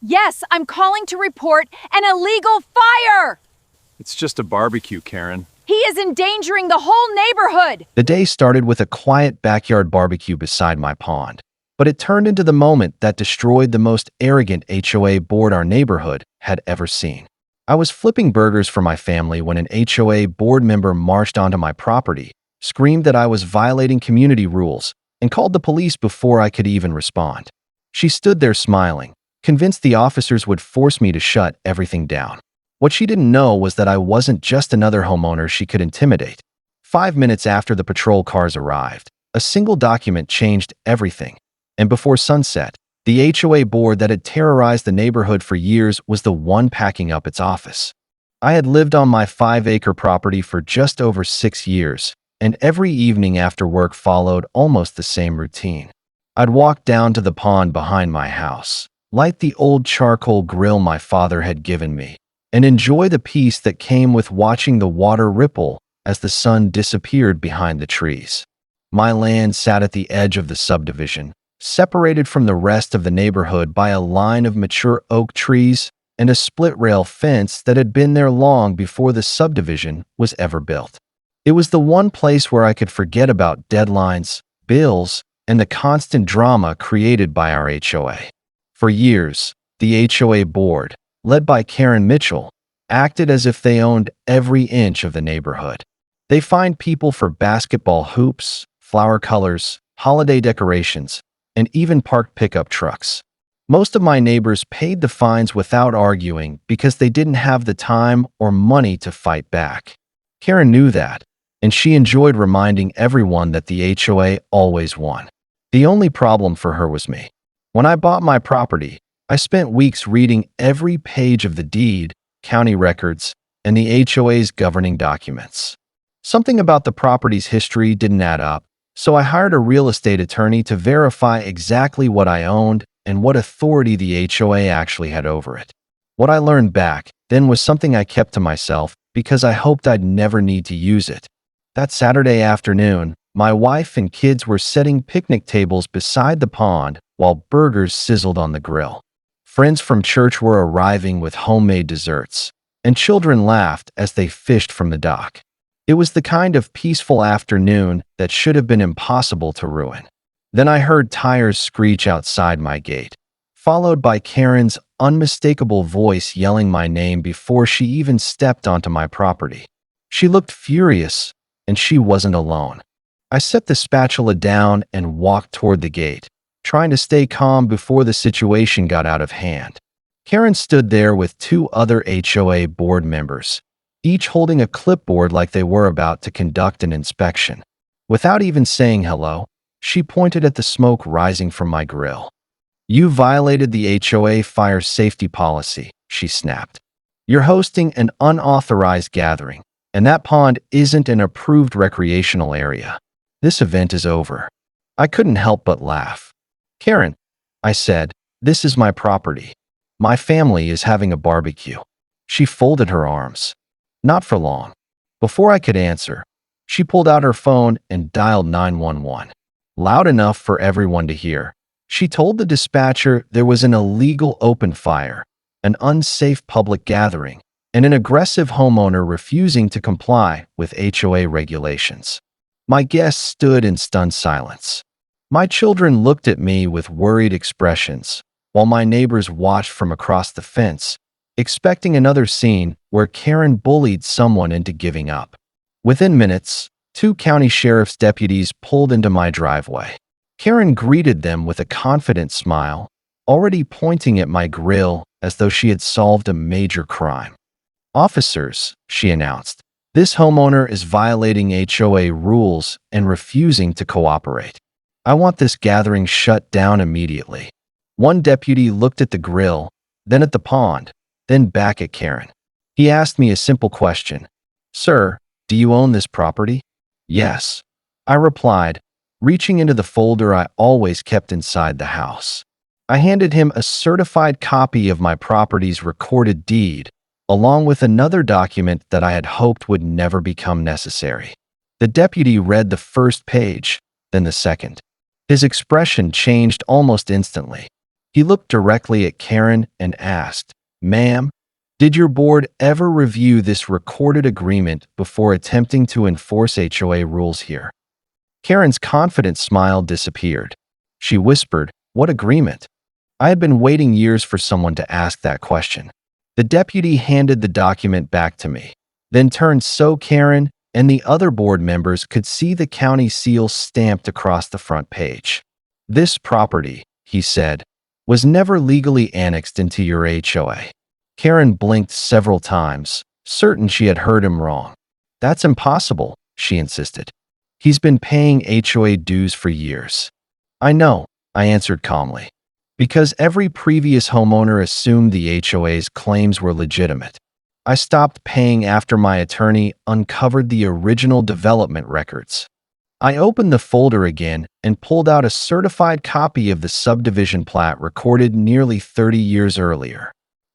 Yes, I'm calling to report an illegal fire! It's just a barbecue, Karen. He is endangering the whole neighborhood! The day started with a quiet backyard barbecue beside my pond, but it turned into the moment that destroyed the most arrogant HOA board our neighborhood had ever seen. I was flipping burgers for my family when an HOA board member marched onto my property, screamed that I was violating community rules, and called the police before I could even respond. She stood there smiling, convinced the officers would force me to shut everything down. What she didn't know was that I wasn't just another homeowner she could intimidate. 5 minutes after the patrol cars arrived, a single document changed everything. And before sunset, the HOA board that had terrorized the neighborhood for years was the one packing up its office. I had lived on my 5-acre property for just over 6 years, and every evening after work followed almost the same routine. I'd walk down to the pond behind my house, light the old charcoal grill my father had given me, and enjoy the peace that came with watching the water ripple as the sun disappeared behind the trees. My land sat at the edge of the subdivision, separated from the rest of the neighborhood by a line of mature oak trees and a split-rail fence that had been there long before the subdivision was ever built. It was the one place where I could forget about deadlines, bills, and the constant drama created by our HOA. For years, the HOA board, led by Karen Mitchell, acted as if they owned every inch of the neighborhood. They fined people for basketball hoops, flower colors, holiday decorations, and even parked pickup trucks. Most of my neighbors paid the fines without arguing because they didn't have the time or money to fight back. Karen knew that, and she enjoyed reminding everyone that the HOA always won. The only problem for her was me. When I bought my property, I spent weeks reading every page of the deed, county records, and the HOA's governing documents. Something about the property's history didn't add up, so I hired a real estate attorney to verify exactly what I owned and what authority the HOA actually had over it. What I learned back then was something I kept to myself because I hoped I'd never need to use it. That Saturday afternoon, my wife and kids were setting picnic tables beside the pond while burgers sizzled on the grill. Friends from church were arriving with homemade desserts, and children laughed as they fished from the dock. It was the kind of peaceful afternoon that should have been impossible to ruin. Then I heard tires screech outside my gate, followed by Karen's unmistakable voice yelling my name before she even stepped onto my property. She looked furious, and she wasn't alone. I set the spatula down and walked toward the gate, trying to stay calm before the situation got out of hand. Karen stood there with 2 other HOA board members, each holding a clipboard like they were about to conduct an inspection. Without even saying hello, she pointed at the smoke rising from my grill. "You violated the HOA fire safety policy," she snapped. "You're hosting an unauthorized gathering, and that pond isn't an approved recreational area. This event is over." I couldn't help but laugh. "Karen," I said, "this is my property. My family is having a barbecue." She folded her arms. Not for long. Before I could answer, she pulled out her phone and dialed 911. Loud enough for everyone to hear. She told the dispatcher there was an illegal open fire, an unsafe public gathering, and an aggressive homeowner refusing to comply with HOA regulations. My guests stood in stunned silence. My children looked at me with worried expressions, while my neighbors watched from across the fence, expecting another scene where Karen bullied someone into giving up. Within minutes, 2 county sheriff's deputies pulled into my driveway. Karen greeted them with a confident smile, already pointing at my grill as though she had solved a major crime. "Officers," she announced, "this homeowner is violating HOA rules and refusing to cooperate. I want this gathering shut down immediately." One deputy looked at the grill, then at the pond, then back at Karen. He asked me a simple question. "Sir, do you own this property?" "Yes," I replied, reaching into the folder I always kept inside the house. I handed him a certified copy of my property's recorded deed, along with another document that I had hoped would never become necessary. The deputy read the first page, then the second. His expression changed almost instantly. He looked directly at Karen and asked, "Ma'am, did your board ever review this recorded agreement before attempting to enforce HOA rules here?" Karen's confident smile disappeared. She whispered, "What agreement?" I had been waiting years for someone to ask that question. The deputy handed the document back to me, then turned so Karen and the other board members could see the county seal stamped across the front page. "This property," he said, "was never legally annexed into your HOA." Karen blinked several times, certain she had heard him wrong. "That's impossible," she insisted. "He's been paying HOA dues for years." "I know," I answered calmly, "because every previous homeowner assumed the HOA's claims were legitimate. I stopped paying after my attorney uncovered the original development records." I opened the folder again and pulled out a certified copy of the subdivision plat recorded nearly 30 years earlier.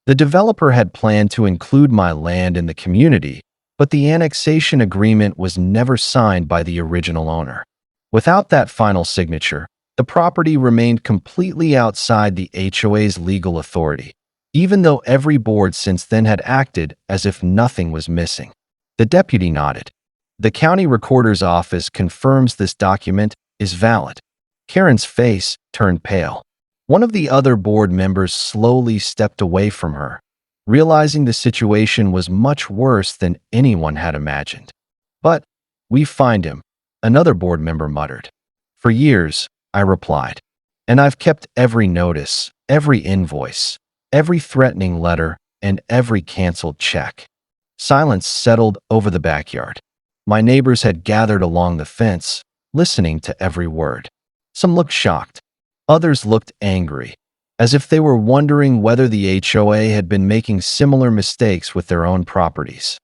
The developer had planned to include my land in the community, but the annexation agreement was never signed by the original owner. Without that final signature, the property remained completely outside the HOA's legal authority, even though every board since then had acted as if nothing was missing. The deputy nodded. "The county recorder's office confirms this document is valid." Karen's face turned pale. One of the other board members slowly stepped away from her, realizing the situation was much worse than anyone had imagined. "But we find him," another board member muttered. "For years," I replied, "and I've kept every notice, every invoice, every threatening letter, and every canceled check." Silence settled over the backyard. My neighbors had gathered along the fence, listening to every word. Some looked shocked. Others looked angry, as if they were wondering whether the HOA had been making similar mistakes with their own properties.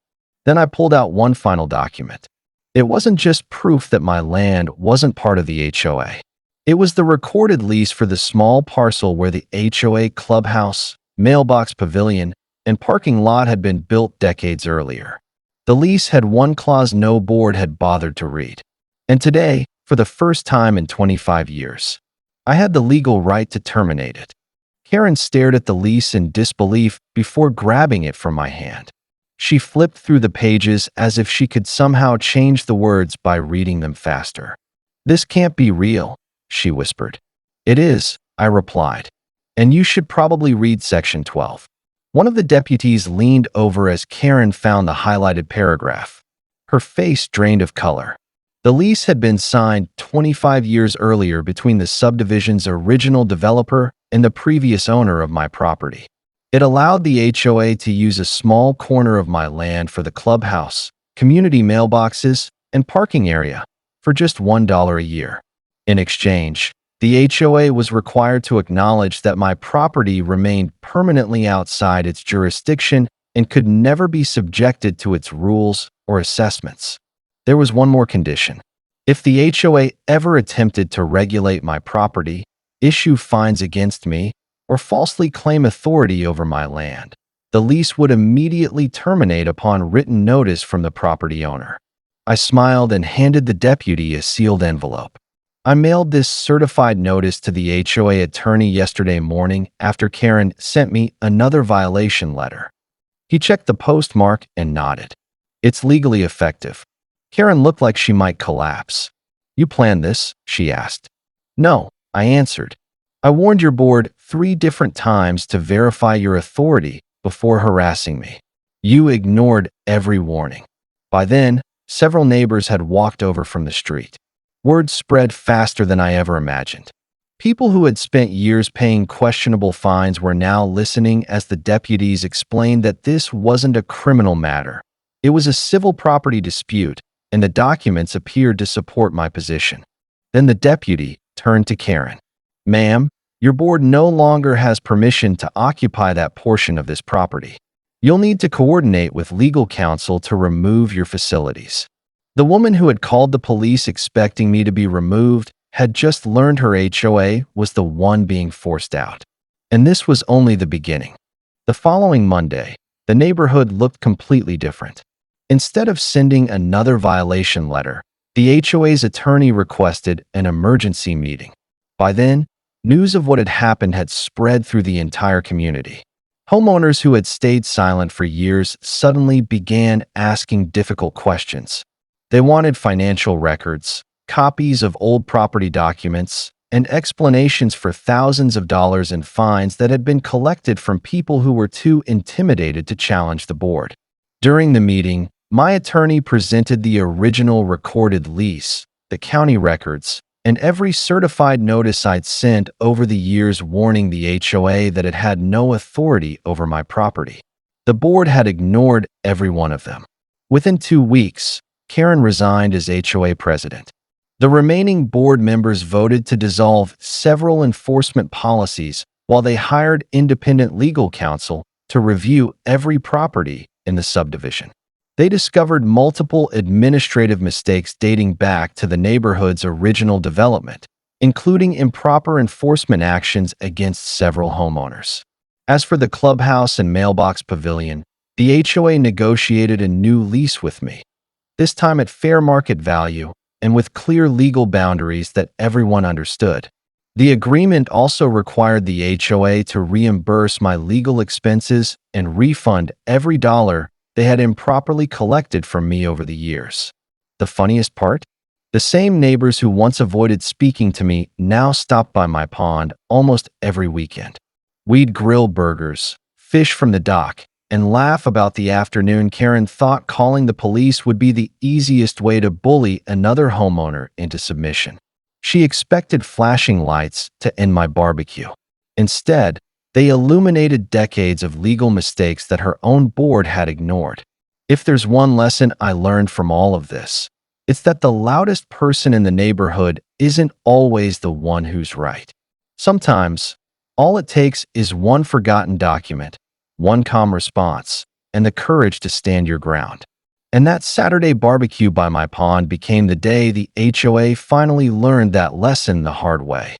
Then I pulled out one final document. It wasn't just proof that my land wasn't part of the HOA. It was the recorded lease for the small parcel where the HOA clubhouse, mailbox pavilion, and parking lot had been built decades earlier. The lease had one clause no board had bothered to read. And today, for the first time in 25 years, I had the legal right to terminate it. Karen stared at the lease in disbelief before grabbing it from my hand. She flipped through the pages as if she could somehow change the words by reading them faster. "This can't be real," she whispered. "It is," I replied. "And you should probably read Section 12. One of the deputies leaned over as Karen found the highlighted paragraph. Her face drained of color. The lease had been signed 25 years earlier between the subdivision's original developer and the previous owner of my property. It allowed the HOA to use a small corner of my land for the clubhouse, community mailboxes, and parking area for just $1 a year. In exchange, the HOA was required to acknowledge that my property remained permanently outside its jurisdiction and could never be subjected to its rules or assessments. There was one more condition. If the HOA ever attempted to regulate my property, issue fines against me, or falsely claim authority over my land, the lease would immediately terminate upon written notice from the property owner. I smiled and handed the deputy a sealed envelope. I mailed this certified notice to the HOA attorney yesterday morning after Karen sent me another violation letter. He checked the postmark and nodded. "It's legally effective." Karen looked like she might collapse. "You planned this?" she asked. "No," I answered. "I warned your board 3 different times to verify your authority before harassing me. You ignored every warning." By then, several neighbors had walked over from the street. Word spread faster than I ever imagined. People who had spent years paying questionable fines were now listening as the deputies explained that this wasn't a criminal matter. It was a civil property dispute, and the documents appeared to support my position. Then the deputy turned to Karen. "Ma'am, your board no longer has permission to occupy that portion of this property. You'll need to coordinate with legal counsel to remove your facilities." The woman who had called the police expecting me to be removed had just learned her HOA was the one being forced out. And this was only the beginning. The following Monday, the neighborhood looked completely different. Instead of sending another violation letter, the HOA's attorney requested an emergency meeting. By then, News of what had happened had spread through the entire community. Homeowners who had stayed silent for years suddenly began asking difficult questions. They wanted financial records, copies of old property documents, and explanations for thousands of dollars in fines that had been collected from people who were too intimidated to challenge the board. During the meeting, my attorney presented the original recorded lease, the county records, and every certified notice I'd sent over the years warning the HOA that it had no authority over my property. The board had ignored every one of them. Within 2 weeks, Karen resigned as HOA president. The remaining board members voted to dissolve several enforcement policies while they hired independent legal counsel to review every property in the subdivision. They discovered multiple administrative mistakes dating back to the neighborhood's original development, including improper enforcement actions against several homeowners. As for the clubhouse and mailbox pavilion, the HOA negotiated a new lease with me, this time at fair market value and with clear legal boundaries that everyone understood. The agreement also required the HOA to reimburse my legal expenses and refund every dollar they had improperly collected from me over the years. The funniest part? The same neighbors who once avoided speaking to me now stopped by my pond almost every weekend. We'd grill burgers, fish from the dock, and laugh about the afternoon Karen thought calling the police would be the easiest way to bully another homeowner into submission. She expected flashing lights to end my barbecue. Instead, they illuminated decades of legal mistakes that her own board had ignored. If there's one lesson I learned from all of this, it's that the loudest person in the neighborhood isn't always the one who's right. Sometimes, all it takes is one forgotten document, one calm response, and the courage to stand your ground. And that Saturday barbecue by my pond became the day the HOA finally learned that lesson the hard way.